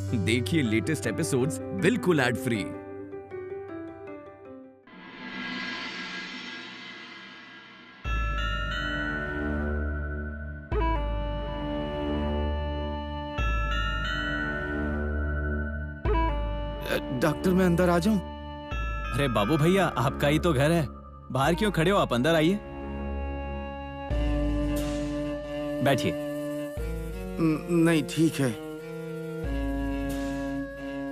देखिए latest episodes बिल्कुल ad free. Doctor मैं अंदर आ जाऊं? अरे बाबू भैया, आपका ही तो घर है, बाहर क्यों खड़े हो? आप अंदर आइए, बैठिए। नहीं ठीक है।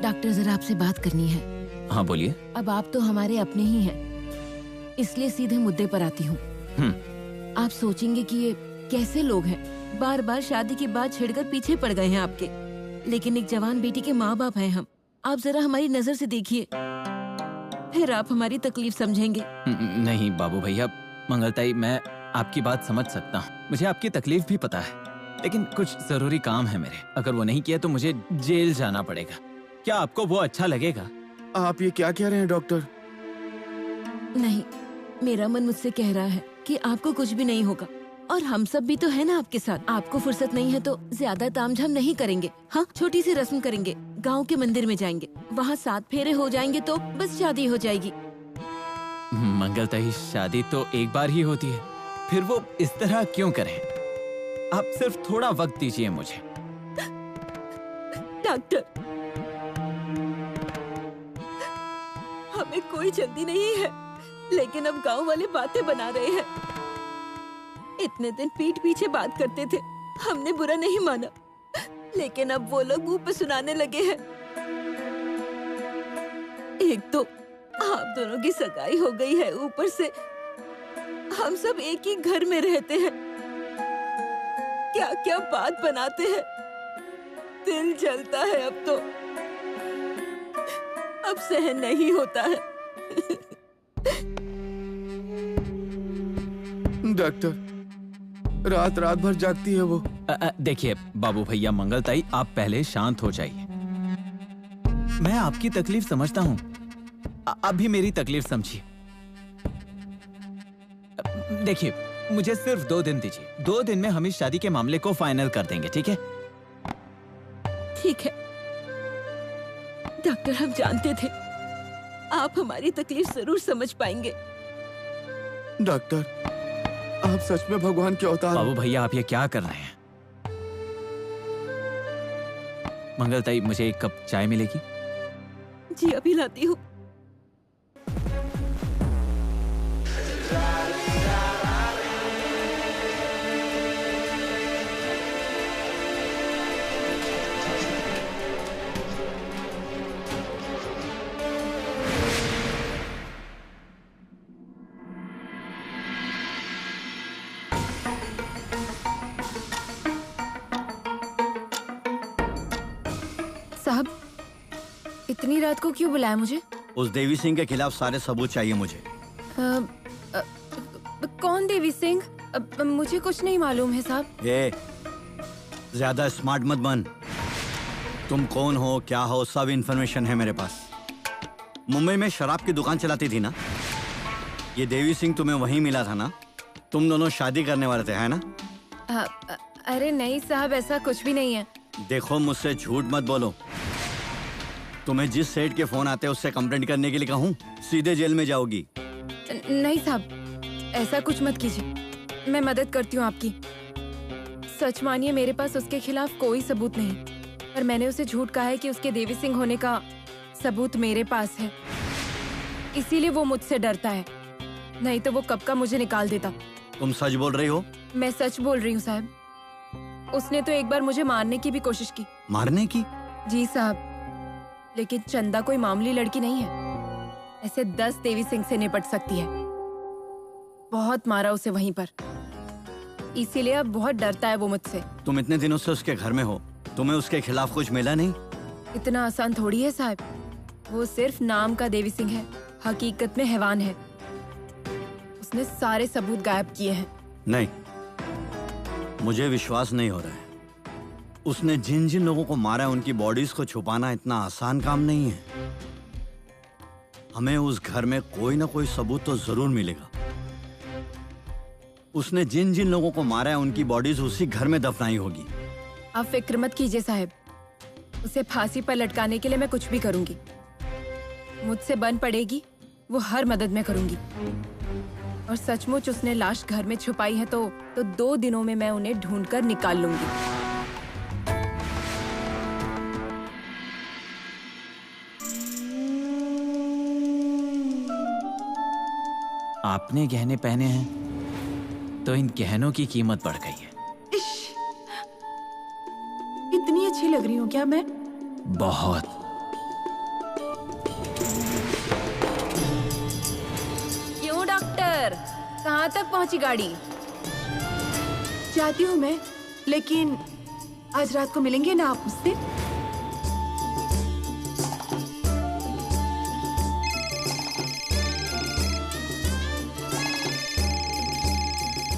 डॉक्टर जरा आपसे बात करनी है। हाँ बोलिए। अब आप तो हमारे अपने ही हैं, इसलिए सीधे मुद्दे पर आती हूँ। आप सोचेंगे कि ये कैसे लोग हैं, बार बार शादी की बात छेड़कर पीछे पड़ गए हैं आपके, लेकिन एक जवान बेटी के माँ बाप हैं हम। आप जरा हमारी नजर से देखिए, फिर आप हमारी तकलीफ समझेंगे। नहीं बाबू भैया, मंगलताई, मैं आपकी बात समझ सकता हूँ, मुझे आपकी तकलीफ भी पता है, लेकिन कुछ जरूरी काम है मेरे। अगर वो नहीं किया तो मुझे जेल जाना पड़ेगा। क्या आपको वो अच्छा लगेगा? आप ये क्या कह रहे हैं डॉक्टर? नहीं, मेरा मन मुझसे कह रहा है कि आपको कुछ भी नहीं होगा, और हम सब भी तो है ना आपके साथ। आपको फुर्सत नहीं है तो ज्यादा तामझाम नहीं करेंगे। हाँ, छोटी सी रस्म करेंगे, गांव के मंदिर में जाएंगे, वहाँ 7 फेरे हो जाएंगे तो बस शादी हो जाएगी। मंगलताई, शादी तो एक बार ही होती है, फिर वो इस तरह क्यों करें? आप सिर्फ थोड़ा वक्त दीजिए मुझे। डॉक्टर, हमें कोई जल्दी नहीं है, लेकिन अब गांव वाले बातें बना रहे हैं। इतने दिन पीठ पीछे बात करते थे, हमने बुरा नहीं माना, लेकिन अब वो लोग मुंह पे सुनाने लगे हैं। एक तो आप दोनों की सगाई हो गई है, ऊपर से हम सब एक ही घर में रहते हैं। क्या क्या बात बनाते हैं, दिल जलता है अब तो, अब सहन नहीं होता है। डॉक्टर, रात रात भर जागती है वो। देखिए बाबू भैया, मंगलताई, आप पहले शांत हो जाइए। मैं आपकी तकलीफ समझता हूँ, अभी मेरी तकलीफ समझिए। देखिए, मुझे सिर्फ 2 दिन दीजिए, 2 दिन में हम इस शादी के मामले को फाइनल कर देंगे, ठीक है? ठीक है डॉक्टर, हम जानते थे आप हमारी तकलीफ जरूर समझ पाएंगे। डॉक्टर, आप सच में भगवान के अवतार। बाबू भैया, आप ये क्या कर रहे हैं? मंगलताई, मुझे 1 कप चाय मिलेगी? जी अभी लाती हूँ। साहब, इतनी रात को क्यों बुलाया मुझे? उस देवी सिंह के खिलाफ सारे सबूत चाहिए मुझे। कौन देवी सिंह? मुझे कुछ नहीं मालूम है साहब। ये ज्यादा स्मार्ट मत बन। तुम कौन हो, क्या हो, सब इन्फॉर्मेशन है मेरे पास। मुंबई में शराब की दुकान चलाती थी ना? ये देवी सिंह तुम्हें वहीं मिला था ना? तुम दोनों शादी करने वाले थे, है ना? अरे नहीं साहब, ऐसा कुछ भी नहीं है। देखो, मुझसे झूठ मत बोलो। तुम्हें जिस सेठ के फोन आते हैं उससे कंप्लेंट करने के लिए कहूँ, सीधे जेल में जाओगी। नहीं साहब, ऐसा कुछ मत कीजिए, मैं मदद करती हूँ आपकी। सच मानिए, मेरे पास उसके खिलाफ कोई सबूत नहीं, पर मैंने उसे झूठ कहा है कि उसके देवी सिंह होने का सबूत मेरे पास है, इसीलिए वो मुझसे डरता है, नहीं तो वो कब का मुझे निकाल देता। तुम सच बोल रही हो? मैं सच बोल रही हूँ साहब। उसने तो एक बार मुझे मारने की भी कोशिश की। मारने की? जी साहब, लेकिन चंदा कोई मामूली लड़की नहीं है, ऐसे 10 देवी सिंह से निपट सकती है। बहुत मारा उसे वहीं पर, इसीलिए अब बहुत डरता है वो मुझसे। तुम इतने दिनों से उसके घर में हो, तुम्हें उसके खिलाफ कुछ मिला नहीं? इतना आसान थोड़ी है साहब, वो सिर्फ नाम का देवी सिंह है, हकीकत में हैवान है। उसने सारे सबूत गायब किए हैं। नहीं, मुझे विश्वास नहीं हो रहा है। उसने जिन जिन लोगों को मारा है उनकी बॉडीज को छुपाना इतना आसान काम नहीं है। हमें उस घर में कोई ना कोई सबूत तो जरूर मिलेगा। उसने जिन जिन लोगों को मारा है उनकी बॉडीज उसी घर में दफनाई होगी। आप फिक्र मत कीजिए साहब, उसे फांसी पर लटकाने के लिए मैं कुछ भी करूंगी। मुझसे बन पड़ेगी वो हर मदद मैं करूंगी। और सचमुच उसने लाश घर में छुपाई है तो 2 दिनों में मैं उन्हें ढूंढकर निकाल लूंगी। आपने गहने पहने हैं तो इन गहनों की कीमत बढ़ गई है। इश, इतनी अच्छी लग रही हूँ क्या मैं? बहुत। क्यों डॉक्टर, कहाँ तक पहुंची गाड़ी? जाती हूँ मैं, लेकिन आज रात को मिलेंगे ना आप मुझसे?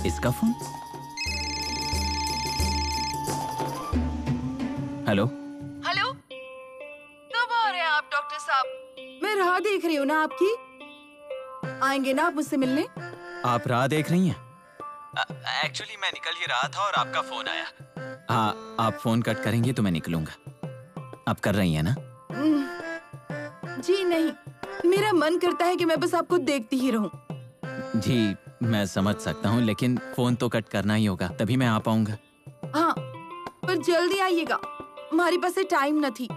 इसका फोन। हेलो। हेलो, कब आ रहे हैं आप डॉक्टर साहब? मैं राह देख रही हूँ ना आपकी। आएंगे ना आप मुझसे मिलने? आप राह देख रही हैं? एक्चुअली मैं निकल ही रहा था और आपका फोन आया। हाँ, आप फोन कट करेंगी तो मैं निकलूंगा। आप कर रही हैं ना? जी नहीं, मेरा मन करता है कि मैं बस आपको देखती ही रहूं। जी मैं समझ सकता हूँ, लेकिन फोन तो कट करना ही होगा, तभी मैं आ पाऊंगा। हाँ, पर जल्दी आइएगा, हमारे पास टाइम न थी।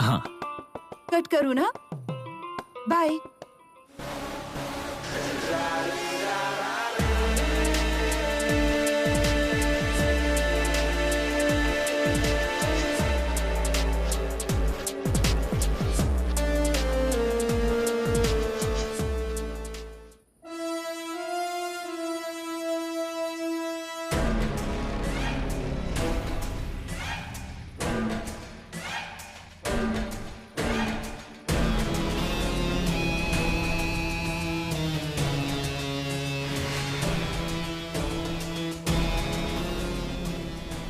हाँ। कट करूँ ना? बाय।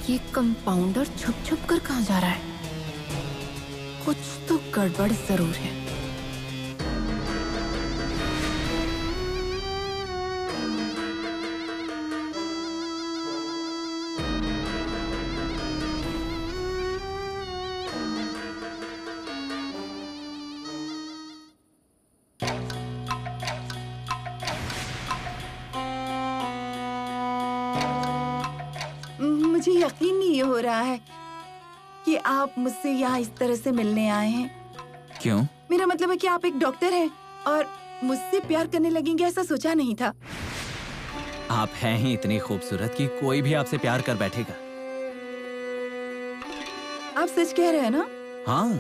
ये कंपाउंडर छुप छुप कर कहाँ जा रहा है? कुछ तो गड़बड़ जरूर है। मुझे यकीन नहीं हो रहा है कि आप मुझसे यहाँ इस तरह से मिलने आए हैं। क्यों? मेरा मतलब है कि आप एक डॉक्टर हैं और मुझसे प्यार करने लगेंगे, ऐसा सोचा नहीं था। आप हैं ही इतनी खूबसूरत कि कोई भी आपसे प्यार कर बैठेगा। आप सच कह रहे हैं ना? हाँ।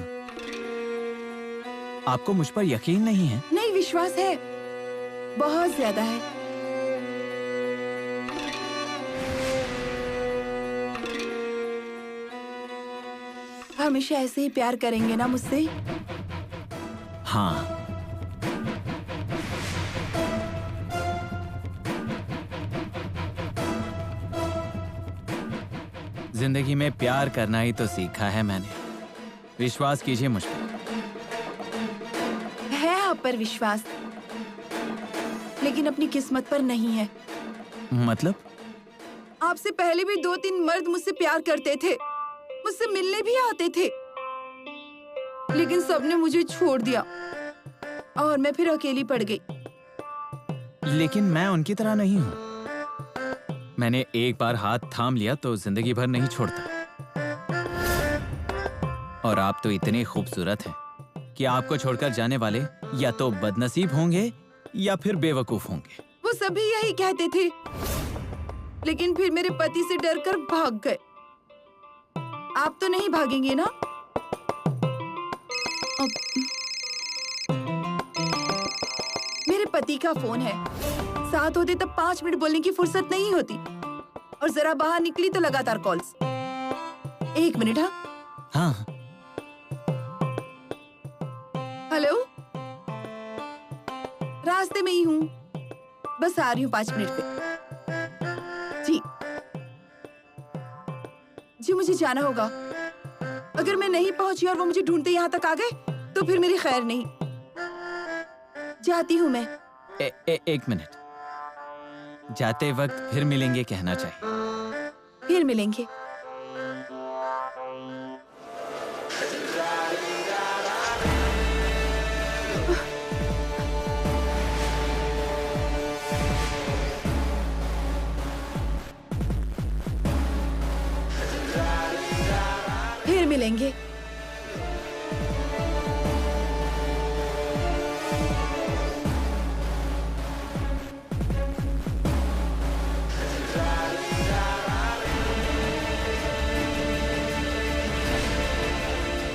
आपको मुझ पर यकीन नहीं है? नहीं, विश्वास है, बहुत ज्यादा है। हमेशा ऐसे ही प्यार करेंगे ना मुझसे? हाँ। जिंदगी में प्यार करना ही तो सीखा है मैंने। विश्वास कीजिए मुझ पर। है आप पर विश्वास, लेकिन अपनी किस्मत पर नहीं है। मतलब? आपसे पहले भी 2-3 मर्द मुझसे प्यार करते थे, मुझसे मिलने भी आते थे, लेकिन सबने मुझे छोड़ दिया और मैं फिर अकेली पड़ गई। लेकिन मैं उनकी तरह नहीं हूँ। मैंने एक बार हाथ थाम लिया तो जिंदगी भर नहीं छोड़ता। और आप तो इतने खूबसूरत हैं कि आपको छोड़कर जाने वाले या तो बदनसीब होंगे या फिर बेवकूफ होंगे। वो सभी यही कहते थे, लेकिन फिर मेरे पति से डरकर भाग गए। आप तो नहीं भागेंगे ना? मेरे पति का फोन है, साथ होते तब 5 मिनट बोलने की फुर्सत नहीं होती, और जरा बाहर निकली तो लगातार कॉल्स। 1 मिनट। हाँ। हाँ। हेलो, रास्ते में ही हूँ, बस आ रही हूँ 5 मिनट पे। जी जी, मुझे जाना होगा। अगर मैं नहीं पहुंची और वो मुझे ढूंढते यहाँ तक आ गए तो फिर मेरी खैर नहीं। जाती हूँ मैं। एक मिनट। जाते वक्त फिर मिलेंगे कहना चाहिए। फिर मिलेंगे। मिलेंगे।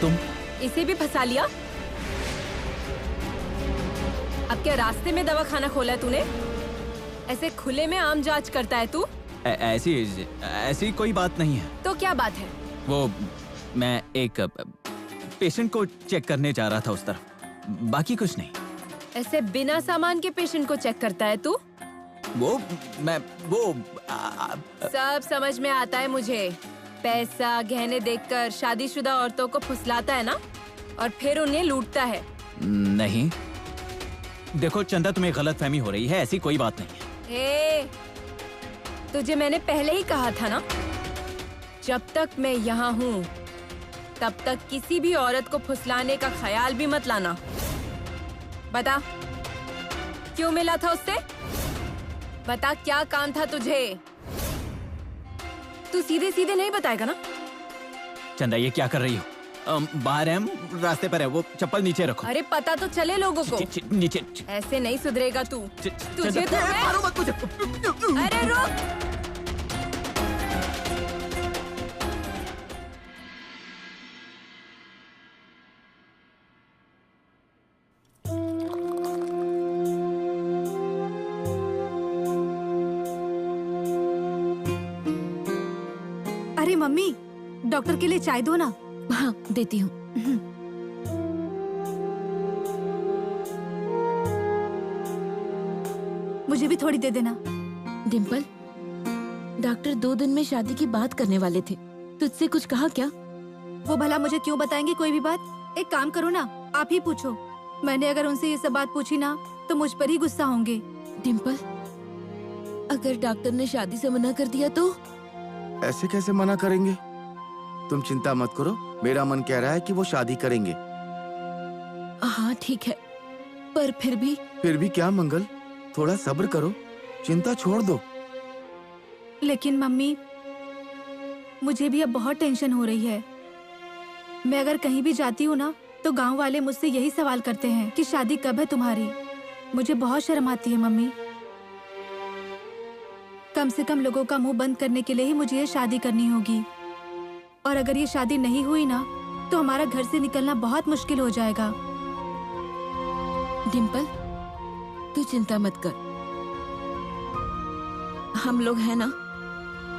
तुम इसे भी फंसा लिया। अब क्या रास्ते में दवाखाना खोला है तूने? ऐसे खुले में आम जांच करता है तू? ऐसी कोई बात नहीं है। तो क्या बात है? वो मैं एक पेशेंट को चेक करने जा रहा था उस तरफ, बाकी कुछ नहीं। ऐसे बिना सामान के पेशेंट को चेक करता है तू? सब समझ में आता है मुझे। पैसा गहने देखकर शादीशुदा औरतों को फुसलाता है ना, और फिर उन्हें लूटता है। नहीं, देखो चंदा, तुम्हें गलतफहमी हो रही है, ऐसी कोई बात नहीं है। तुझे मैंने पहले ही कहा था ना, जब तक मैं यहाँ हूँ तब तक किसी भी औरत को फुसलाने का ख्याल भी मत लाना। बता, क्यों मिला था उससे? बता, क्या काम था तुझे? तू सीधे सीधे नहीं बताएगा ना? चंदा, ये क्या कर रही हो? बाहर है, हम रास्ते पर है, वो चप्पल नीचे रखो। अरे पता तो चले लोगों को। नीचे। ऐसे नहीं सुधरेगा तू। तुझे तो मारो मत मुझे। अरे रुक। अरे मम्मी, डॉक्टर के लिए चाय दो ना। हाँ, देती हूँ। मुझे भी थोड़ी दे देना। डिम्पल, डॉक्टर 2 दिन में शादी की बात करने वाले थे, तुझसे कुछ कहा क्या? वो भला मुझे क्यों बताएंगे कोई भी बात? एक काम करो ना, आप ही पूछो। मैंने अगर उनसे ये सब बात पूछी ना तो मुझ पर ही गुस्सा होंगे। डिम्पल, अगर डॉक्टर ने शादी से मना कर दिया तो? ऐसे कैसे मना करेंगे? तुम चिंता मत करो, मेरा मन कह रहा है कि वो शादी करेंगे। हाँ ठीक है, पर फिर भी क्या मंगल, थोड़ा सब्र करो, चिंता छोड़ दो। लेकिन मम्मी, मुझे भी अब बहुत टेंशन हो रही है। मैं अगर कहीं भी जाती हूँ ना तो गांव वाले मुझसे यही सवाल करते हैं कि शादी कब है तुम्हारी। मुझे बहुत शर्म आती है मम्मी। कम से कम लोगों का मुंह बंद करने के लिए ही मुझे ये शादी करनी होगी, और अगर ये शादी नहीं हुई ना तो हमारा घर से निकलना बहुत मुश्किल हो जाएगा। डिम्पल, तू चिंता मत कर, हम लोग हैं ना,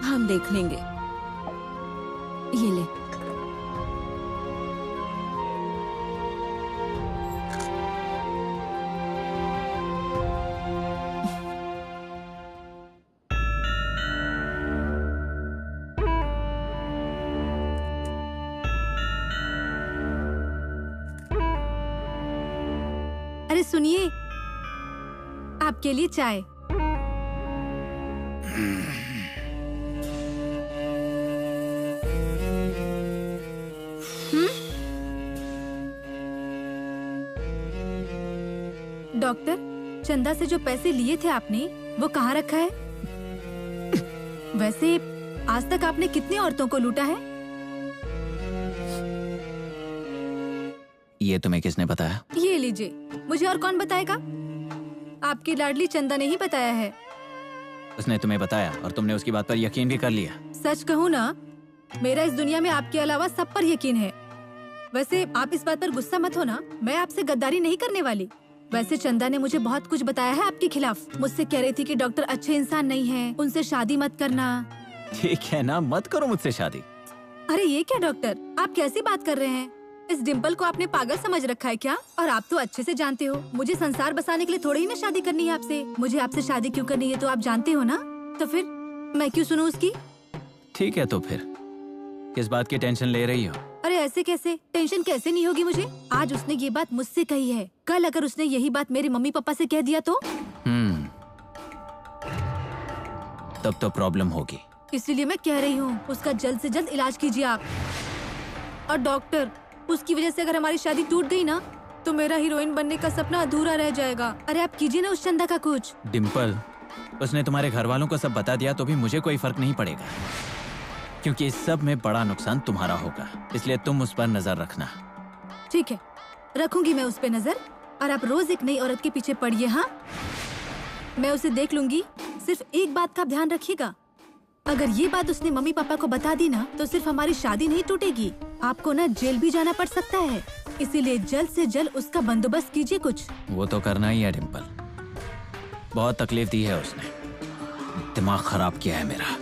हम देख लेंगे। ये ले। अरे सुनिए, आपके लिए चाय। डॉक्टर, चंदा से जो पैसे लिए थे आपने, वो कहाँ रखा है? वैसे आज तक आपने कितनी औरतों को लूटा है? ये तुम्हें किसने बताया? ये लीजिए, मुझे और कौन बताएगा? आपकी लाडली चंदा ने ही बताया है। उसने तुम्हें बताया और तुमने उसकी बात पर यकीन भी कर लिया? सच कहूँ ना, मेरा इस दुनिया में आपके अलावा सब पर यकीन है। वैसे आप इस बात पर गुस्सा मत हो ना, मैं आपसे गद्दारी नहीं करने वाली। वैसे चंदा ने मुझे बहुत कुछ बताया है आपके खिलाफ। मुझसे कह रही थी कि डॉक्टर अच्छे इंसान नहीं है, उनसे शादी मत करना। ठीक है ना, मत करो मुझसे शादी। अरे ये क्या डॉक्टर, आप कैसी बात कर रहे हैं? इस डिम्पल को आपने पागल समझ रखा है क्या? और आप तो अच्छे से जानते हो मुझे संसार बसाने के लिए थोड़ी ही ना शादी करनी है आपसे। मुझे आपसे शादी क्यों करनी है तो आप जानते हो ना, तो फिर मैं क्यों सुनूं उसकी? ठीक है, तो फिर किस बात की टेंशन ले रही हो? अरे ऐसे कैसे? टेंशन कैसे नहीं होगी मुझे? आज उसने ये बात मुझसे कही है, कल अगर उसने यही बात मेरे मम्मी पापा से कह दिया तो? तब तो प्रॉब्लम होगी। इसीलिए मैं कह रही हूँ उसका जल्द से जल्द इलाज कीजिए आप। और डॉक्टर, उसकी वजह से अगर हमारी शादी टूट गई ना तो मेरा हीरोइन बनने का सपना अधूरा रह जाएगा। अरे आप कीजिए ना उस चंदा का कुछ। डिम्पल, उसने तुम्हारे घर वालों को सब बता दिया तो भी मुझे कोई फर्क नहीं पड़ेगा, क्योंकि इस सब में बड़ा नुकसान तुम्हारा होगा, इसलिए तुम उस पर नजर रखना। ठीक है, रखूंगी मैं उस पे नजर, और आप रोज एक नई औरत के पीछे पड़िए। हाँ, मैं उसे देख लूंगी। सिर्फ एक बात का ध्यान रखिएगा, अगर ये बात उसने मम्मी पापा को बता दी ना, तो सिर्फ हमारी शादी नहीं टूटेगी, आपको ना जेल भी जाना पड़ सकता है। इसीलिए जल्द से जल्द उसका बंदोबस्त कीजिए कुछ। वो तो करना ही है डिम्पल, बहुत तकलीफ दी है उसने, दिमाग खराब किया है मेरा।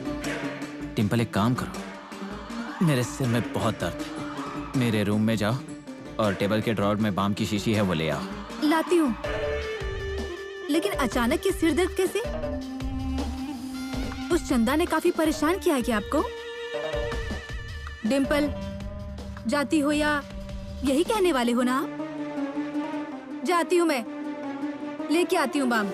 डिम्पल एक काम करो, मेरे सिर में बहुत दर्द है, मेरे रूम में जाओ और टेबल के ड्रॉर में बाम की शीशी है वो ले आओ। लाती हूँ, लेकिन अचानक ये सिर दर्द कैसे? उस चंदा ने काफी परेशान किया है क्या आपको? डिम्पल, जाती हो या यही कहने वाले हो ना? जाती हूँ मैं, लेके आती हूँ बाम।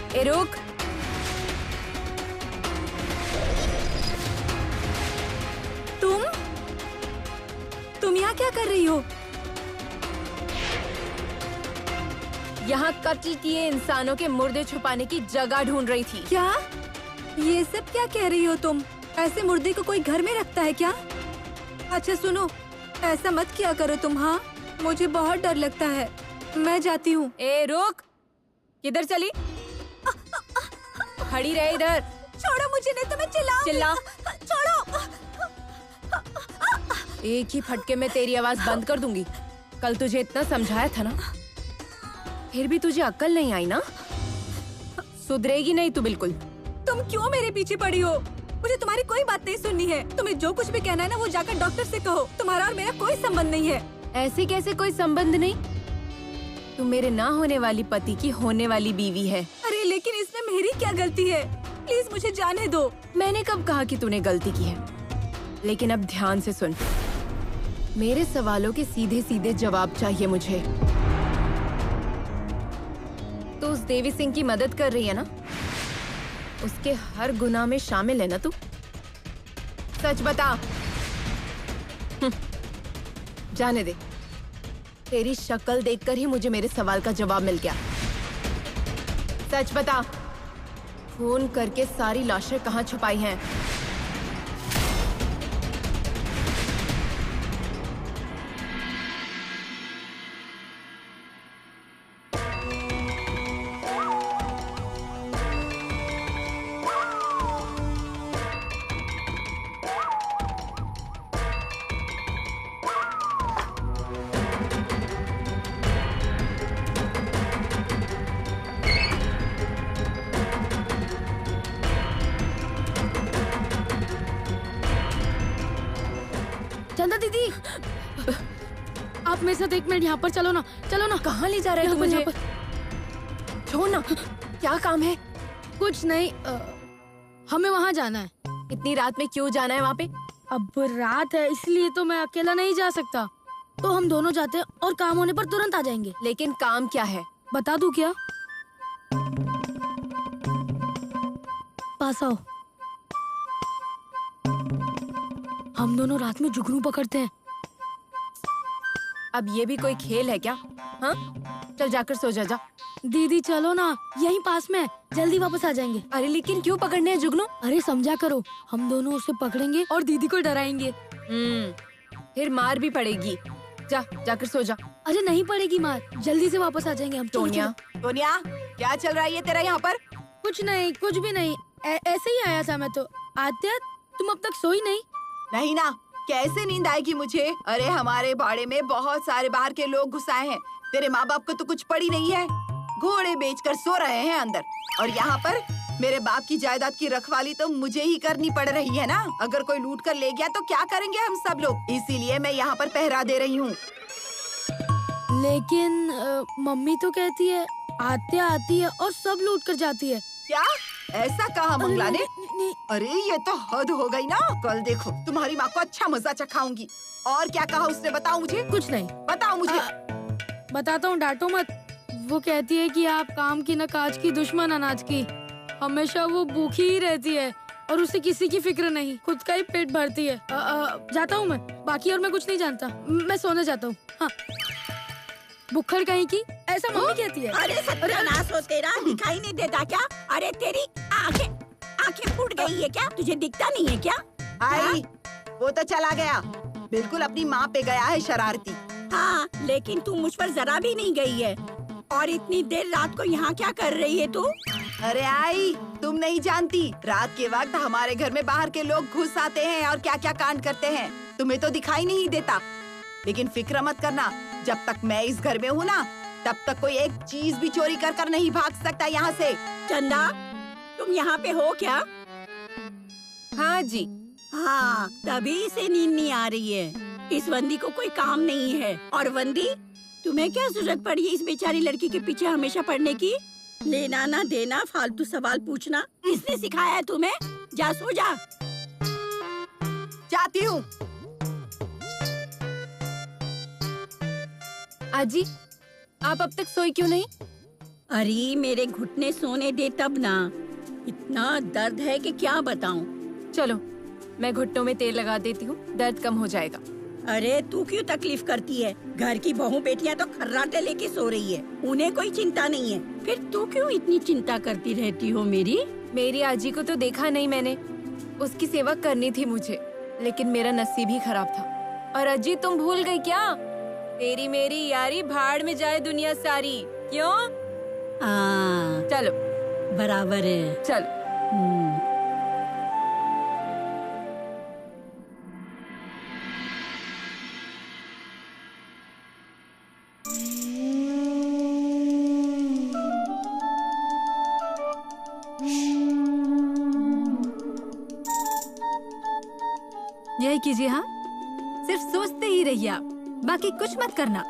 ए रुक, तुम यहाँ क्या कर रही हो? यहाँ कत्ल किए इंसानों के मुर्दे छुपाने की जगह ढूंढ रही थी। क्या ये सब क्या कह रही हो तुम? ऐसे मुर्दे को कोई घर में रखता है क्या? अच्छा सुनो, ऐसा मत किया करो तुम। हाँ, मुझे बहुत डर लगता है, मैं जाती हूँ। ए रुक, किधर चली? खड़ी रहे इधर। छोड़ो मुझे, नहीं तो मैं चिल्लाऊंगी। चिल्ला। छोड़ो। एक ही फटके में तेरी आवाज बंद कर दूंगी। कल तुझे इतना समझाया था ना, फिर भी तुझे अक्ल नहीं आई ना? सुधरेगी नहीं तू बिल्कुल। तुम क्यों मेरे पीछे पड़ी हो? मुझे तुम्हारी कोई बात नहीं सुननी है। तुम्हें जो कुछ भी कहना है ना, वो जाकर डॉक्टर से कहो। तुम्हारा और मेरा कोई संबंध नहीं है। ऐसे कैसे कोई संबंध नहीं? तू मेरे ना होने वाली पति की होने वाली बीवी है। अरे लेकिन इसमें मेरी क्या गलती है? प्लीज मुझे जाने दो। मैंने कब कहा कि तूने गलती की है? लेकिन अब ध्यान से सुन, मेरे सवालों के सीधे सीधे जवाब चाहिए मुझे। तो उस देवी सिंह की मदद कर रही है ना? उसके हर गुनाह में शामिल है ना तू? सच बता। जाने दे, तेरी शक्ल देखकर ही मुझे मेरे सवाल का जवाब मिल गया। सच बता, फोन करके सारी लाशें कहाँ छुपाई हैं? चंदा दीदी, आप मेरे साथ 1 मिनट यहाँ पर चलो ना। चलो ना। कहाँ ले जा रहे हो तू मुझे? छोड़ ना, क्या काम है? कुछ नहीं, हमें वहाँ जाना है। इतनी रात में क्यों जाना है वहाँ पे? अब रात है इसलिए तो मैं अकेला नहीं जा सकता, तो हम दोनों जाते हैं और काम होने पर तुरंत आ जाएंगे। लेकिन काम क्या है? बता दूं क्या? पास आओ। हम दोनों रात में जुगनू पकड़ते हैं। अब ये भी कोई खेल है क्या? हाँ, चल जाकर सो जा। दीदी चलो ना, यहीं पास में है, जल्दी वापस आ जाएंगे। अरे लेकिन क्यों पकड़ने हैं जुगनू? अरे समझा करो, हम दोनों उसे पकड़ेंगे और दीदी को डराएंगे। फिर मार भी पड़ेगी। जाकर सो जा। अरे नहीं पड़ेगी मार, जल्दी से वापस आ जाएंगे हम। टोनिया, क्या चल रहा है ये तेरा यहाँ पर? कुछ नहीं, कुछ भी नहीं, ऐसे ही आया था मैं तो। आत्या, तुम अब तक सोई नहीं? नहीं ना, कैसे नींद आएगी मुझे? अरे हमारे बाड़े में बहुत सारे बाहर के लोग घुस आए हैं। तेरे माँ बाप को तो कुछ पड़ी नहीं है, घोड़े बेचकर सो रहे हैं अंदर, और यहाँ पर मेरे बाप की जायदाद की रखवाली तो मुझे ही करनी पड़ रही है ना। अगर कोई लूट कर ले गया तो क्या करेंगे हम सब लोग? इसीलिए मैं यहाँ पर पहरा दे रही हूँ। लेकिन मम्मी तो कहती है आत्या आती है और सब लूट कर जाती है। क्या ऐसा कहा मंगला ने? नहीं। अरे ये तो हद हो गई ना। कल देखो तुम्हारी माँ को अच्छा मजा चखाऊंगी। और क्या कहा उसने, बताओ मुझे। कुछ नहीं। बताओ मुझे। बताता हूँ, डांटो मत। वो कहती है कि आप काम की न काज की, दुश्मन अनाज की। हमेशा वो भूखी ही रहती है और उसे किसी की फिक्र नहीं, खुद का ही पेट भरती है। जाता हूँ मैं, बाकी और मैं कुछ नहीं जानता। मैं सोने जाता हूँ। हाँ, बुखड़ कहीं की, ऐसा मम्मी कहती है। अरे सत्यानाश हो तेरा, दिखाई नहीं देता क्या? अरे तेरी आंखें फूट गई है क्या? तुझे दिखता नहीं है क्या? आई, वो तो चला गया, बिल्कुल अपनी माँ पे गया है शरारती। हाँ, लेकिन तू मुझ पर जरा भी नहीं गई है। और इतनी देर रात को यहाँ क्या कर रही है तू? अरे आई, तुम नहीं जानती, रात के वक्त हमारे घर में बाहर के लोग घुस आते हैं और क्या क्या कांड करते हैं। तुम्हें तो दिखाई नहीं देता, लेकिन फिक्र मत करना, जब तक मैं इस घर में हूँ ना, तब तक कोई एक चीज भी चोरी कर नहीं भाग सकता यहाँ से। चंदा, तुम यहाँ पे हो क्या? हाँ जी। हाँ, तभी इसे नींद नहीं आ रही है। इस वंदी को कोई काम नहीं है। और वंदी, तुम्हें क्या जरूरत पड़ी है इस बेचारी लड़की के पीछे हमेशा पड़ने की? लेना ना देना, फालतू सवाल पूछना, किसने सिखाया है तुम्हें? जा सो जा। जाती हूँ। आजी, आप अब तक सोई क्यों नहीं? अरे मेरे घुटने सोने दे तब ना, इतना दर्द है कि क्या बताऊं। चलो, मैं घुटनों में तेल लगा देती हूँ, दर्द कम हो जाएगा। अरे तू क्यों तकलीफ करती है? घर की बहू बेटियां तो खर्राटे लेके सो रही है, उन्हें कोई चिंता नहीं है। फिर तू क्यों इतनी चिंता करती रहती हो मेरी आजी को तो देखा नहीं मैंने, उसकी सेवा करनी थी मुझे, लेकिन मेरा नसीब ही खराब था। और अजी, तुम भूल गई क्या? तेरी मेरी यारी भाड़ में जाए दुनिया सारी। क्यों? चलो, बराबर है। चलो। यही कीजिए। हाँ, सिर्फ सोचते ही रहिए आप, बाकी कुछ मत करना।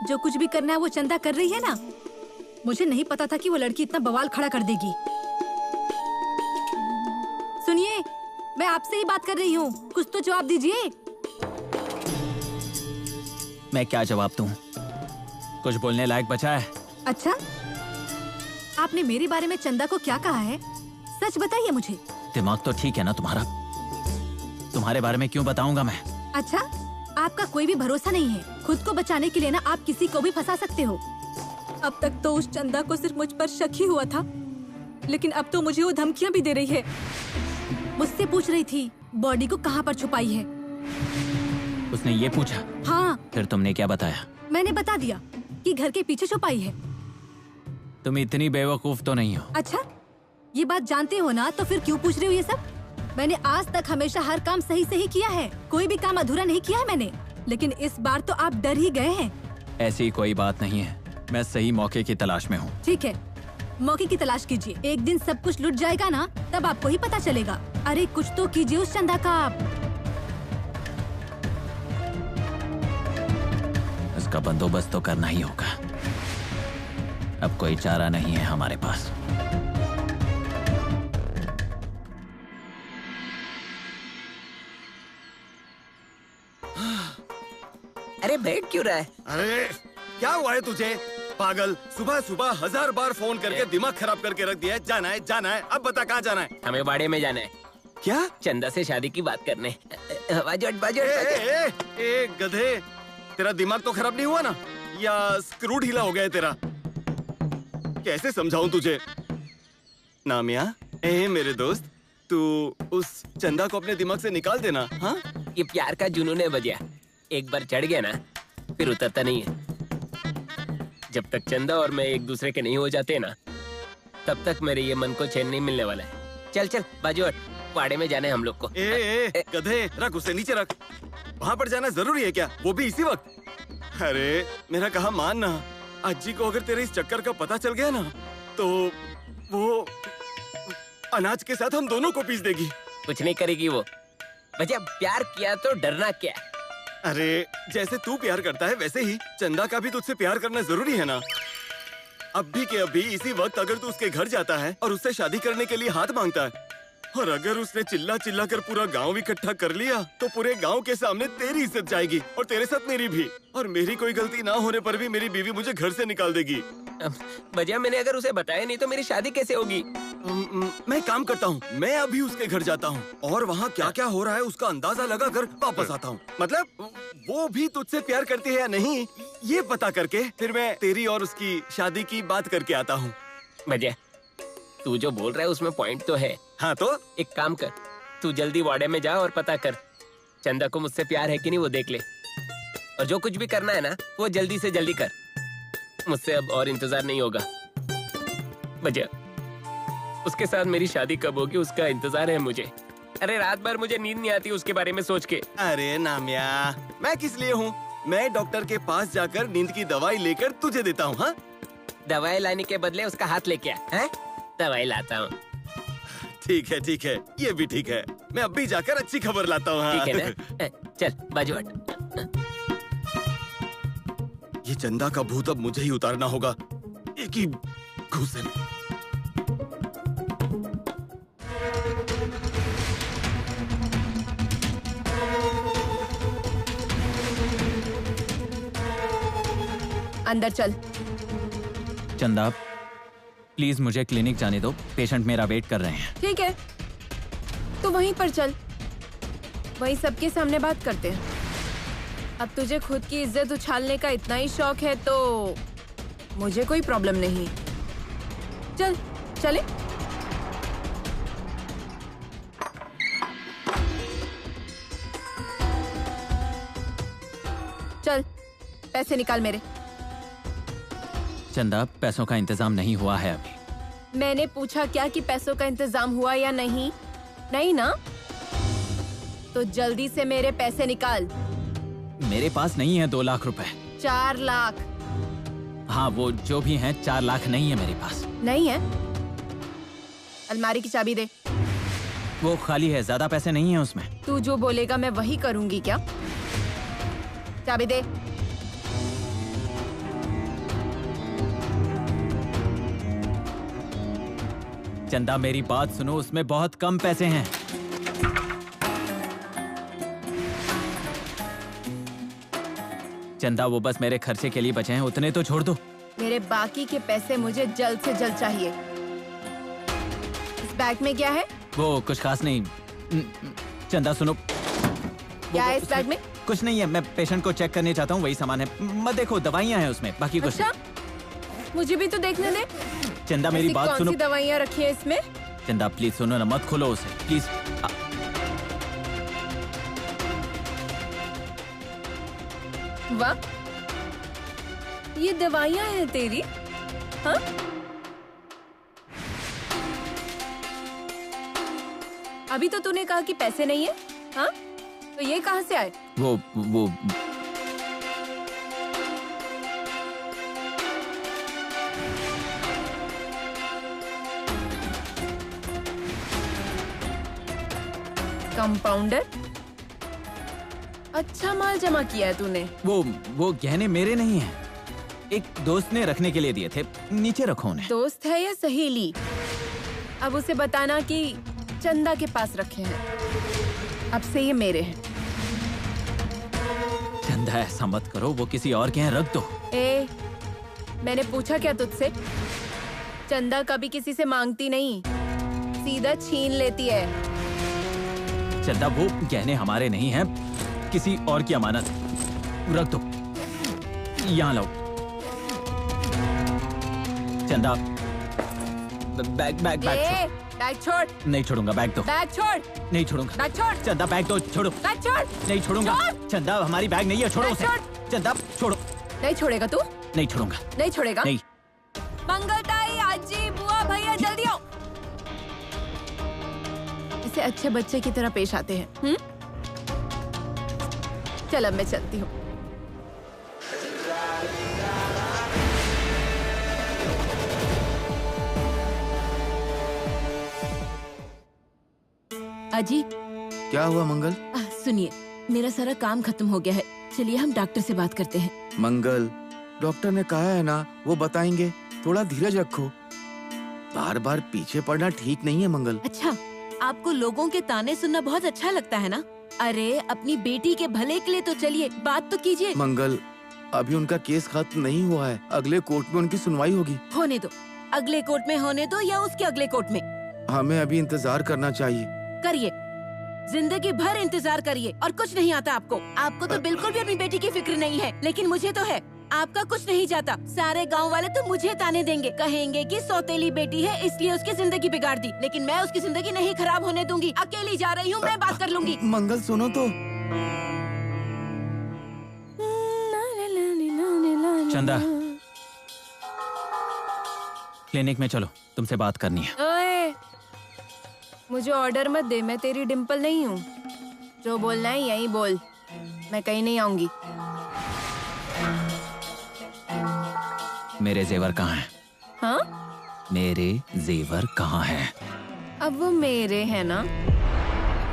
जो कुछ भी करना है वो चंदा कर रही है ना। मुझे नहीं पता था कि वो लड़की इतना बवाल खड़ा कर देगी। सुनिए, मैं आपसे ही बात कर रही हूँ, कुछ तो जवाब दीजिए। मैं क्या जवाब दूं? कुछ बोलने लायक बचा है? अच्छा, आपने मेरे बारे में चंदा को क्या कहा है? सच बताइए मुझे। दिमाग तो ठीक है ना तुम्हारा? तुम्हारे बारे में क्यों बताऊंगा मैं? अच्छा, आपका कोई भी भरोसा नहीं है। खुद को बचाने के लिए ना आप किसी को भी फंसा सकते हो। अब तक तो उस चंदा को सिर्फ मुझ पर शक ही हुआ था, लेकिन अब तो मुझे वो धमकियां भी दे रही है। मुझसे पूछ रही थी बॉडी को कहाँ पर छुपाई है। उसने ये पूछा? हाँ। फिर तुमने क्या बताया? मैंने बता दिया कि घर के पीछे छुपाई है। तुम इतनी बेवकूफ तो नहीं हो। अच्छा, ये बात जानते हो ना, तो फिर क्यों पूछ रहे हो ये सब? मैंने आज तक हमेशा हर काम सही से ही किया है, कोई भी काम अधूरा नहीं किया है मैंने। लेकिन इस बार तो आप डर ही गए हैं। ऐसी कोई बात नहीं है, मैं सही मौके की तलाश में हूँ। ठीक है, मौके की तलाश कीजिए। एक दिन सब कुछ लुट जाएगा ना, तब आपको ही पता चलेगा। अरे कुछ तो कीजिए उस चंदा का आप। इसका बंदोबस्त तो करना ही होगा। अब कोई चारा नहीं है हमारे पास। अरे बैठ क्यों रहा है? अरे क्या हुआ है तुझे पागल? सुबह सुबह 1000 बार फोन करके दिमाग खराब करके रख दिया है। जाना है, जाना है। अब बता कहाँ जाना है? हमें बाड़े में जाना है। क्या? चंदा से शादी की बात करने। ए गधे, तेरा दिमाग तो खराब नहीं हुआ ना? या स्क्रू ढीला हो गया है तेरा? कैसे समझाऊं तुझे? नामिया, मेरे दोस्त, तू उस चंदा को अपने दिमाग से निकाल देना। हाँ, ये प्यार का जुनून है बजिया, एक बार चढ़ गया ना फिर उतरता नहीं है। जब तक चंदा और मैं एक दूसरे के नहीं हो जाते ना, तब तक मेरे ये मन को चैन नहीं मिलने वाला है। चल चल बाजू हट, पाड़े में जाना है हम लोग को। गधे, रख उसे नीचे रख। वहाँ पर जाना जरूरी है क्या, वो भी इसी वक्त? अरे मेरा कहा मान ना, अज्जी को अगर तेरे इस चक्कर का पता चल गया ना, तो वो अनाज के साथ हम दोनों को पीस देगी। कुछ नहीं करेगी वो बजिया, प्यार किया तो डरना क्या? अरे जैसे तू प्यार करता है वैसे ही चंदा का भी तुझसे प्यार करना जरूरी है ना। अब भी के अभी इसी वक्त अगर तू उसके घर जाता है और उससे शादी करने के लिए हाथ मांगता है, और अगर उसने चिल्ला चिल्ला कर पूरा गांव इकट्ठा कर लिया तो पूरे गांव के सामने तेरी इज्जत जाएगी और तेरे साथ मेरी भी। और मेरी कोई गलती ना होने पर भी मेरी बीवी मुझे घर से निकाल देगी। भैया मैंने अगर उसे बताया नहीं तो मेरी शादी कैसे होगी? मैं काम करता हूँ, मैं अभी उसके घर जाता हूँ और वहाँ क्या क्या हो रहा है उसका अंदाजा लगा कर वापस आता हूँ। मतलब वो भी तुझसे प्यार करती है या नहीं ये पता करके फिर मैं तेरी और उसकी शादी की बात करके आता हूँ। भैया तू जो बोल रहा है उसमें पॉइंट तो है। हाँ तो एक काम कर, तू जल्दी वार्डे में जा और पता कर चंदा को मुझसे प्यार है कि नहीं वो देख ले। और जो कुछ भी करना है ना वो जल्दी से जल्दी कर, मुझसे अब और इंतजार नहीं होगा। भैया उसके साथ मेरी शादी कब होगी उसका इंतजार है मुझे। अरे रात भर मुझे नींद नहीं आती उसके बारे में सोच के। अरे नामिया मैं किस लिए हूँ? मैं डॉक्टर के पास जाकर नींद की दवाई लेकर तुझे देता हूँ। हाँ दवाई लाने के बदले उसका हाथ लेके आ, हैं? दवाई लाता हूँ। ठीक है ये भी ठीक है। मैं अब भी जाकर अच्छी खबर लाता हूँ। हाँ। ठीक है ना? चल बाजू हट। ये चंदा का भूत अब मुझे ही उतारना होगा, एक ही घूसे में। अंदर चल। चंदा प्लीज मुझे क्लिनिक जाने दो, पेशेंट मेरा वेट कर रहे हैं। ठीक है तो वहीं पर चल, वहीं सबके सामने बात करते हैं। अब तुझे खुद की इज्जत उछालने का इतना ही शौक है तो मुझे कोई प्रॉब्लम नहीं। चल चले। चल पैसे निकाल मेरे। चंदा पैसों का इंतजाम नहीं हुआ है अभी। मैंने पूछा क्या कि पैसों का इंतजाम हुआ या नहीं? नहीं ना? तो जल्दी से मेरे पैसे निकाल। मेरे पास नहीं है 2 लाख रुपए। 4 लाख। हाँ वो जो भी हैं 4 लाख नहीं है मेरे पास। नहीं है? अलमारी की चाबी दे। वो खाली है, ज्यादा पैसे नहीं है उसमें। तू जो बोलेगा मैं वही करूंगी क्या? चाबी दे। चंदा मेरी बात सुनो, उसमें बहुत कम पैसे हैं। चंदा वो बस मेरे खर्चे के लिए बचे हैं, उतने तो छोड़ दो। मेरे बाकी के पैसे मुझे जल्द से जल्द चाहिए। इस बैग में क्या है? वो कुछ खास नहीं। चंदा सुनो। क्या है इस बैग में? कुछ नहीं है, मैं पेशेंट को चेक करने चाहता हूँ, वही सामान है। मत देखो, दवाइयाँ हैं उसमें, बाकी कुछ अच्छा? मुझे भी तो देखने दे। चंदा मेरी बात सुनो। कौन सी दवाइयाँ रखी है इसमें? चंदा प्लीज सुनो ना, मत खोलो उसे प्लीज। वाह, ये दवाइयाँ हैं तेरी? हाँ? अभी तो तूने कहा कि पैसे नहीं है, हाँ? तो ये कहाँ से आए? वो कंपाउंडर? अच्छा माल जमा किया है तूने। वो गहने मेरे नहीं हैं, एक दोस्त ने रखने के लिए दिए थे, नीचे रखो उन्हें। दोस्त है या सहेली? अब उसे बताना कि चंदा के पास रखे हैं, अब से ये मेरे हैं। चंदा ऐसा मत करो, वो किसी और के हैं, रख दो। मैंने पूछा क्या तुझसे? चंदा कभी किसी से मांगती नहीं, सीधा छीन लेती है। चंदा वो गहने हमारे नहीं हैं, किसी और की अमानत, रख दो। यहाँ लाओ। चंदा बैग बैग छोड़। नहीं छोड़ूंगा, बैग दो। बैग छोड़। नहीं छोड़ूंगा। बैग छोड़। चंदा बैग दो, छोड़ो। बैग छोड़। नहीं छोड़ूंगा। चंदा हमारी बैग नहीं है, छोड़ो उसे। चंदा छोड़ो। नहीं छोड़ेगा तू? नहीं छोड़ूंगा। नहीं छोड़ेगा? नहीं। मंगलताई, आजी, बुआ, भैया जल्दी आओ। इसे अच्छे बच्चे की तरह पेश आते हैं। चल अब मैं चलती हूँ। अजी क्या हुआ मंगल? सुनिए, मेरा सारा काम खत्म हो गया है, चलिए हम डॉक्टर से बात करते हैं। मंगल, डॉक्टर ने कहा है ना वो बताएंगे, थोड़ा धीरज रखो। बार बार पीछे पड़ना ठीक नहीं है मंगल। अच्छा, आपको लोगों के ताने सुनना बहुत अच्छा लगता है ना? अरे अपनी बेटी के भले के लिए तो चलिए, बात तो कीजिए। मंगल, अभी उनका केस खत्म नहीं हुआ है, अगले कोर्ट में उनकी सुनवाई होगी। होने दो, अगले कोर्ट में होने दो या उसके अगले कोर्ट में। हमें अभी इंतजार करना चाहिए। करिए, जिंदगी भर इंतजार करिए और कुछ नहीं आता आपको। आपको तो बिल्कुल भी अपनी बेटी की फिक्र नहीं है, लेकिन मुझे तो है। आपका कुछ नहीं जाता। सारे गांव वाले तो मुझे ताने देंगे, कहेंगे कि सौतेली बेटी है इसलिए उसकी जिंदगी बिगाड़ दी, लेकिन मैं उसकी जिंदगी नहीं खराब होने दूंगी। अकेली जा रही हूँ, मैं बात कर लूंगी। मंगल सुनो तो। चंदा, क्लिनिक में चलो, तुमसे बात करनी है। ओए, मुझे ऑर्डर मत दे, मैं तेरी डिम्पल नहीं हूँ। जो बोलना है यही बोल, मैं कहीं नहीं आऊंगी। मेरे जेवर कहाँ हैं? हाँ? मेरे जेवर कहाँ हैं? अब वो मेरे हैं ना,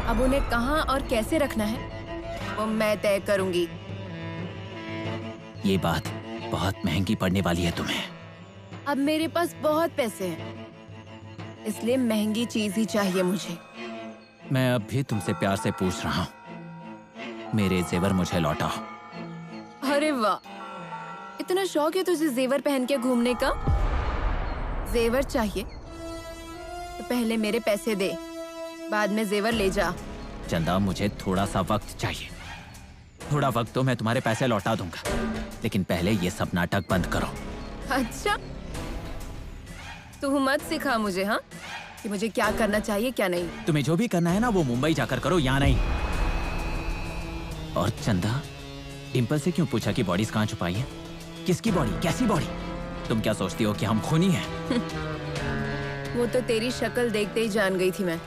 अब उन्हें कहाँ और कैसे रखना है वो मैं तय करूंगी। ये बात बहुत महंगी पड़ने वाली है तुम्हें। अब मेरे पास बहुत पैसे हैं, इसलिए महंगी चीज ही चाहिए मुझे। मैं अब भी तुमसे प्यार से पूछ रहा हूँ, मेरे जेवर मुझे लौटाओ। अरे वाह, इतना शौक है तुझे जेवर पहन के घूमने का? जेवर चाहिए तो पहले मेरे पैसे दे, बाद में जेवर ले जा। चंदा, मुझे थोड़ा सा वक्त चाहिए। थोड़ा वक्त तो मैं तुम्हारे पैसे लौटा दूंगा, लेकिन पहले ये सब नाटक बंद करो। अच्छा, तू मत सिखा मुझे, हाँ, कि मुझे क्या करना चाहिए क्या नहीं। तुम्हें जो भी करना है ना वो मुंबई जाकर करो, यहाँ नहीं। और चंदा, डिम्पल से क्यों पूछा कि बॉडीज कहाँ छुपाई है? किसकी बॉडी, कैसी बॉडी? तुम क्या सोचती हो कि हम खूनी हैं? वो तो तेरी शक्ल देखते ही जान गई थी मैं।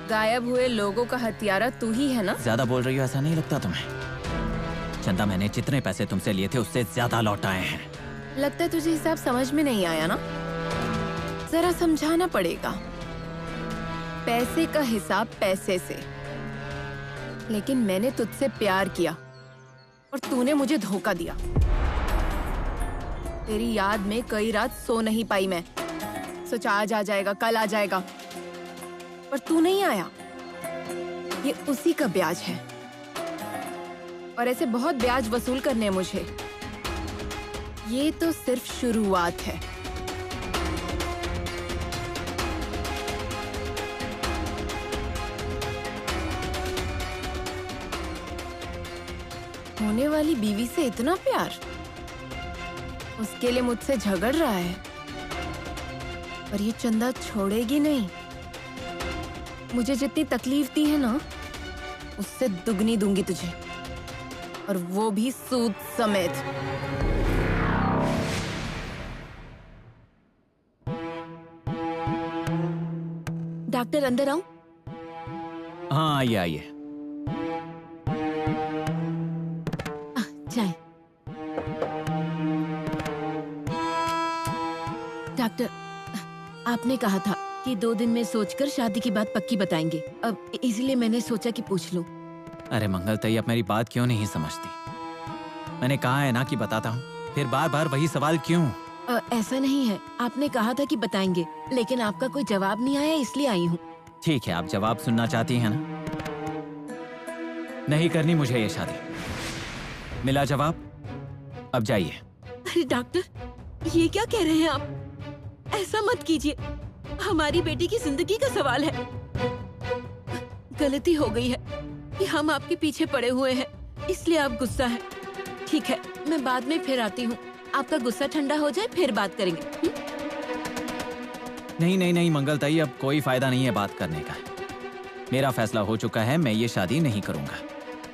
गायब हुए लोगों का हत्यारा तू ही है ना? ज्यादा बोल रही हो, ऐसा नहीं लगता तुम्हें? चंदा, मैंने जितने पैसे तुमसे लिए थे उससे ज्यादा लौटाए हैं। लगता है तुझे हिसाब समझ में नहीं आया ना, जरा समझाना पड़ेगा। पैसे का हिसाब पैसे से, लेकिन मैंने तुझसे प्यार किया और तूने मुझे धोखा दिया। तेरी याद में कई रात सो नहीं पाई मैं। सोचा आज आ जाएगा, कल आ जाएगा, पर तू नहीं आया। ये उसी का ब्याज है, और ऐसे बहुत ब्याज वसूल करने हैं मुझे। ये तो सिर्फ शुरुआत है। होने वाली बीवी से इतना प्यार, उसके लिए मुझसे झगड़ रहा है, पर ये चंदा छोड़ेगी नहीं। मुझे जितनी तकलीफ दी है ना, उससे दुगनी दूंगी तुझे, और वो भी सूद समेत। डॉक्टर, अंदर आऊं? हाँ, आइए आइए। जाए। डॉक्टर, आपने कहा था कि 2 दिन में सोचकर शादी की बात पक्की बताएंगे। अब इसलिए मैंने सोचा कि पूछ लूं। अरे मंगलताई, आप मेरी बात क्यों नहीं समझती? मैंने कहा है ना कि बताता हूँ, फिर बार बार वही सवाल क्यों? ऐसा नहीं है, आपने कहा था कि बताएंगे, लेकिन आपका कोई जवाब नहीं आया, इसलिए आई हूँ। ठीक है, आप जवाब सुनना चाहती हैं ना? नहीं करनी मुझे ये शादी। मिला जवाब, अब जाइए। अरे डॉक्टर, ये क्या कह रहे हैं आप? ऐसा मत कीजिए, हमारी बेटी की जिंदगी का सवाल है। गलती हो गई है कि हम आपके पीछे पड़े हुए हैं, इसलिए आप गुस्सा हैं। ठीक है, मैं बाद में फिर आती हूँ, आपका गुस्सा ठंडा हो जाए फिर बात करेंगे। नहीं नहीं नहीं मंगलताई, अब कोई फायदा नहीं है बात करने का। मेरा फैसला हो चुका है, मैं ये शादी नहीं करूंगा।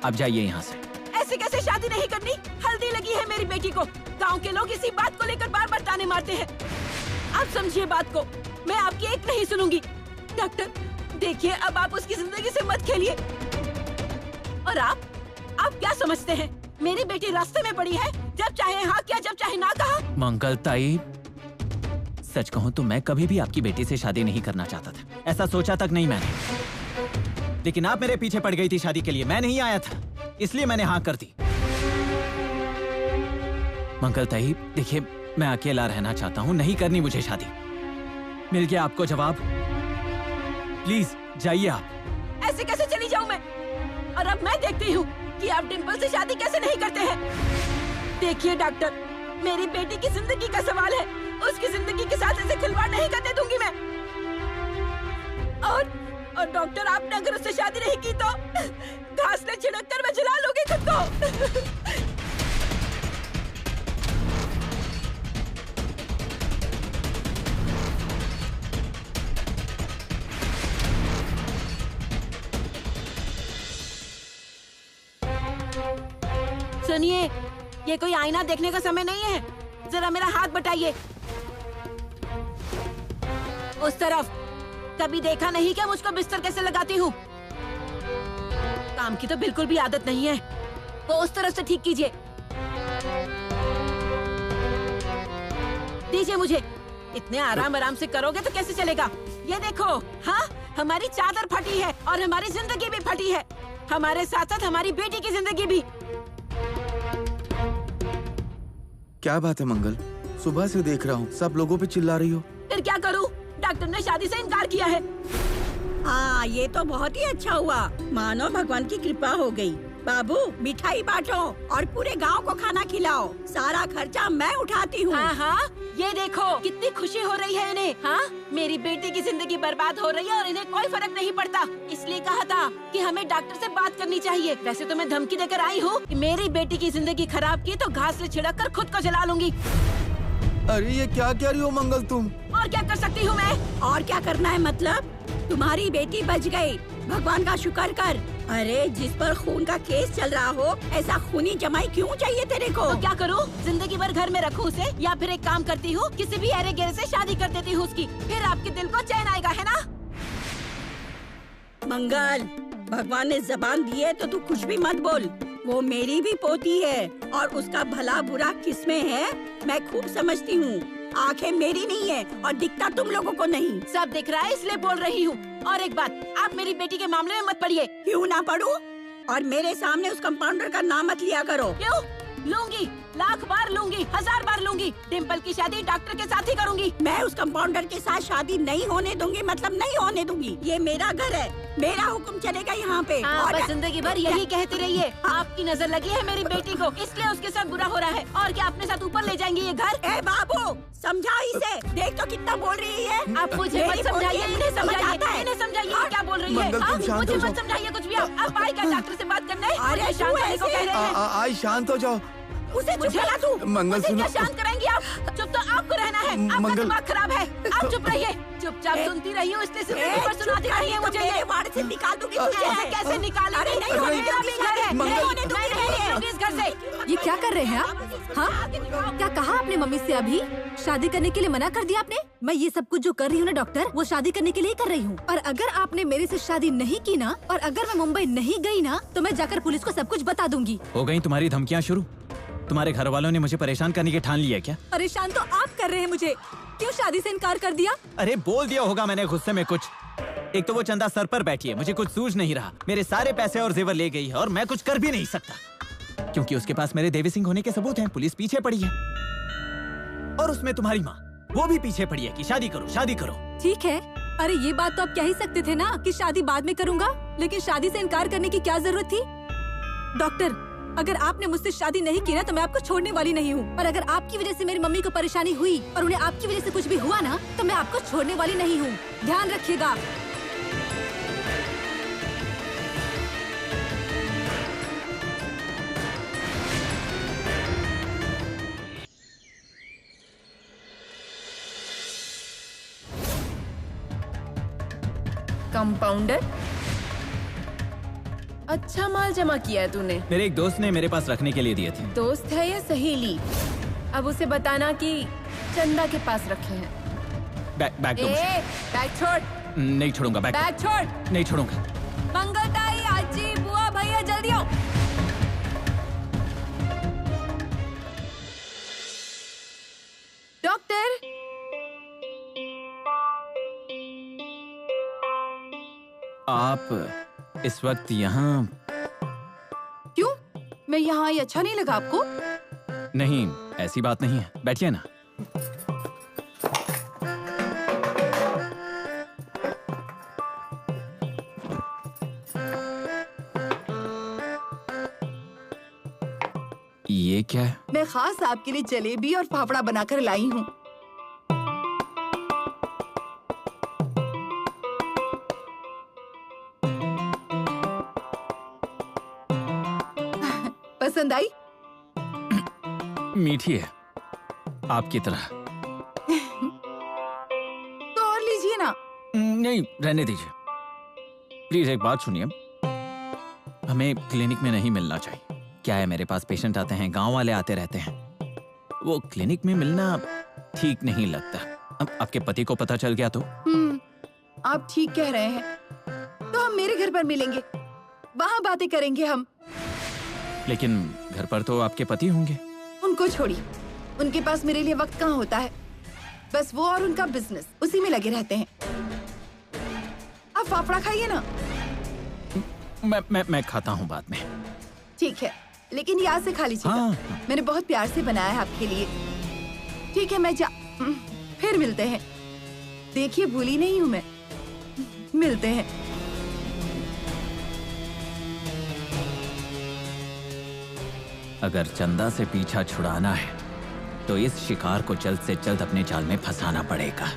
अब जाइए यहाँ से। ऐसे कैसे शादी नहीं करनी? हल्दी लगी है मेरी बेटी को। गांव के लोग इसी बात को लेकर बार बार ताने मारते हैं। आप समझिए बात को, मैं आपकी एक नहीं सुनूंगी। डॉक्टर देखिए, अब आप उसकी जिंदगी से मत खेलिए। और आप क्या समझते हैं? मेरी बेटी रास्ते में पड़ी है, जब चाहे हाँ किया, जब चाहे ना कहा। मंगलताई, सच कहूँ तो मैं कभी भी आपकी बेटी से शादी नहीं करना चाहता था, ऐसा सोचा तक नहीं मैंने। लेकिन आप मेरे पीछे पड़ गई थी शादी के लिए, मैं नहीं आया था, इसलिए मैंने हाँ कर दी। मंगलताई देखिए, मैं अकेला रहना चाहता हूँ, नहीं करनी मुझे शादी। मिल गया आपको जवाब? प्लीज जाइए आप। ऐसे कैसे चली जाऊं मैं? और अब मैं देखती हूँ कि आप डिम्पल से शादी कैसे नहीं करते हैं। देखिए डॉक्टर, मेरी बेटी की जिंदगी का सवाल है, उसकी जिंदगी के साथ ऐसे खिलवाड़ नहीं करने दूंगी मैं। और डॉक्टर, आपने अगर उससे शादी नहीं की तो घास में छिड़क कर मैं जला लूंगी खुद को। सुनिए, ये कोई आईना देखने का समय नहीं है। जरा मेरा हाथ बटाइए। उस तरफ। कभी देखा नहीं क्या मुझको बिस्तर कैसे लगाती हूँ? काम की तो बिल्कुल भी आदत नहीं है। वो उस तरफ से ठीक कीजिए। दीजिए मुझे। इतने आराम से करोगे तो कैसे चलेगा? ये देखो, हाँ, हमारी चादर फटी है और हमारी जिंदगी भी फटी है। हमारे साथ साथ हमारी बेटी की जिंदगी भी। क्या बात है मंगल? सुबह से देख रहा हूँ सब लोगों पे चिल्ला रही हो। फिर क्या करूँ? डॉक्टर ने शादी से इनकार किया है। हाँ, ये तो बहुत ही अच्छा हुआ। मानो भगवान की कृपा हो गई। बाबू, मिठाई बांटो और पूरे गांव को खाना खिलाओ। सारा खर्चा मैं उठाती हूँ। हाँ हाँ, ये देखो कितनी खुशी हो रही है इन्हें। हाँ, मेरी बेटी की जिंदगी बर्बाद हो रही है और इन्हें कोई फर्क नहीं पड़ता। इसलिए कहा था कि हमें डॉक्टर से बात करनी चाहिए। वैसे तो मैं धमकी देकर आई हूँ कि मेरी बेटी की जिंदगी खराब की तो घास से छिड़क कर खुद को जला लूंगी। अरे ये क्या कह रही हो मंगल तुम? और क्या कर सकती हूँ मैं? और क्या करना है मतलब? तुम्हारी बेटी बच गई, भगवान का शुक्र कर। अरे जिस पर खून का केस चल रहा हो, ऐसा खूनी जमाई क्यों चाहिए तेरे को? तो क्या करूँ? जिंदगी भर घर में रखूँ उसे, या फिर एक काम करती हूँ, किसी भी अरे गेरे से शादी कर देती हूँ उसकी। फिर आपके दिल को चैन आएगा, है ना? मंगल, भगवान ने जबान दी है तो तू कुछ भी मत बोल। वो मेरी भी पोती है और उसका भला बुरा किसमें है मैं खूब समझती हूँ। आंखें मेरी नहीं है और दिखता तुम लोगों को नहीं। सब दिख रहा है इसलिए बोल रही हूँ। और एक बात, आप मेरी बेटी के मामले में मत पड़िए। क्यों ना पढ़ूं? और मेरे सामने उस कंपाउंडर का नाम मत लिया करो। क्यों? लूंगी, लाख बार लूंगी, 1000 बार लूंगी। डिम्पल की शादी डॉक्टर के साथ ही करूंगी। मैं उस कंपाउंडर के साथ शादी नहीं होने दूंगी, मतलब नहीं होने दूंगी। ये मेरा घर है, मेरा हुक्म चलेगा यहाँ पे। हाँ, बस जिंदगी भर यही कहती रहिए। आपकी नजर लगी है मेरी बेटी को, इसलिए उसके साथ बुरा हो रहा है। और क्या अपने साथ ऊपर ले जाएंगे ये घर? ए बाबू, समझा इसे। देख तो कितना बोल रही है। आप मुझे मत समझाइए, इन्हें समझाइए, इन्हें समझाइए क्या बोल रही है। मुझे मत समझाइए कुछ भी। आप आए क्या डॉक्टर से बात करने? अरे शांत होने को कह रहे हैं। आई शांत हो जाओ। उसे चुप करा तू। मंगल मुझे सुनो। क्या शांत कराएंगी आप? चुप तो आपको रहना है। आपका मंगल- दिमाग खराब है। आप चुप रहिए। चुपचाप सुनती रही हूँ, इसलिए जिंदगी पर सुनाती रही है मुझे। मेरे वार्ड से निकाल दूंगी तुझे। ऐसे कैसे निकालेंगे? अरे नहीं होने मेरा भी घर है। मंगल- नहीं होने दूंगी, नहीं होने इस घर से। ये क्या कर रहे हैं आप? हाँ? क्या कहा आपने मम्मी से अभी? शादी करने के लिए मना कर दिया आपने? मैं ये सब कुछ जो कर रही हूँ ना डॉक्टर, वो शादी करने के लिए कर रही हूँ। और अगर आपने मेरे से शादी नहीं की ना, और अगर मैं मुंबई नहीं गई ना, तो मैं जाकर पुलिस को सब कुछ बता दूंगी। हो गई तुम्हारी धमकियाँ शुरू? तुम्हारे घर वालों ने मुझे परेशान करने की ठान लिया क्या? परेशान तो आप कर रहे हैं मुझे। क्यों शादी से इनकार कर दिया? अरे बोल दिया होगा मैंने गुस्से में कुछ। एक तो वो चंदा सर पर बैठी है, मुझे कुछ सूझ नहीं रहा। मेरे सारे पैसे और जेवर ले गई है और मैं कुछ कर भी नहीं सकता, क्योंकि उसके पास मेरे देवी सिंह होने के सबूत हैं। पुलिस पीछे पड़ी है और उसमें तुम्हारी माँ, वो भी पीछे पड़ी है कि शादी करो, शादी करो। ठीक है, अरे ये बात तो आप कह ही सकते थे ना कि शादी बाद में करूंगा, लेकिन शादी से इनकार करने की क्या जरूरत थी? डॉक्टर, अगर आपने मुझसे शादी नहीं की ना, तो मैं आपको छोड़ने वाली नहीं हूँ। और अगर आपकी वजह से मेरी मम्मी को परेशानी हुई और उन्हें आपकी वजह से कुछ भी हुआ ना, तो मैं आपको छोड़ने वाली नहीं हूँ। ध्यान रखिएगा। कंपाउंडर, अच्छा माल जमा किया है तूने। मेरे एक दोस्त ने मेरे पास रखने के लिए दिए थे। दोस्त है या सहेली? अब उसे बताना कि चंदा के पास रखे हैं। बैग दो मुझे। बैग छोड़। नहीं छोड़ूंगा बैग। बैग छोड़। नहीं छोड़ूंगा। मंगलताई, आजी, बुआ, भैया जल्दी आओ। डॉक्टर, आप इस वक्त यहाँ? क्यों? मैं यहाँ आई अच्छा नहीं लगा आपको? नहीं, ऐसी बात नहीं है, बैठिए ना। ये क्या है? मैं खास आपके लिए जलेबी और फाफड़ा बनाकर लाई हूँ। पसंद आई? मीठी है, आपकी तरह। तो और लीजिए ना। नहीं, रहने दीजिए। प्लीज एक बात सुनिए, हमें क्लिनिक में नहीं मिलना चाहिए। क्या है, मेरे पास पेशेंट आते हैं, गांव वाले आते रहते हैं, वो क्लिनिक में मिलना ठीक नहीं लगता। अब आपके पति को पता चल गया तो? आप ठीक कह रहे हैं। तो हम मेरे घर पर मिलेंगे, वहाँ बातें करेंगे हम। लेकिन घर पर तो आपके पति होंगे। उनको छोड़िए, उनके पास मेरे लिए वक्त कहाँ होता है। बस वो और उनका बिजनेस, उसी में लगे रहते हैं। आप फाफड़ा खाइए ना। मैं खाता हूँ बाद में। ठीक है, लेकिन याद से खा लीजिएगा। हाँ। मैंने बहुत प्यार से बनाया है आपके लिए। ठीक है, मैं फिर मिलते हैं। देखिए, भूली नहीं हूँ मैं। मिलते हैं। अगर चंदा से पीछा छुड़ाना है तो इस शिकार को जल्द से जल्द अपने जाल में फंसाना पड़ेगा।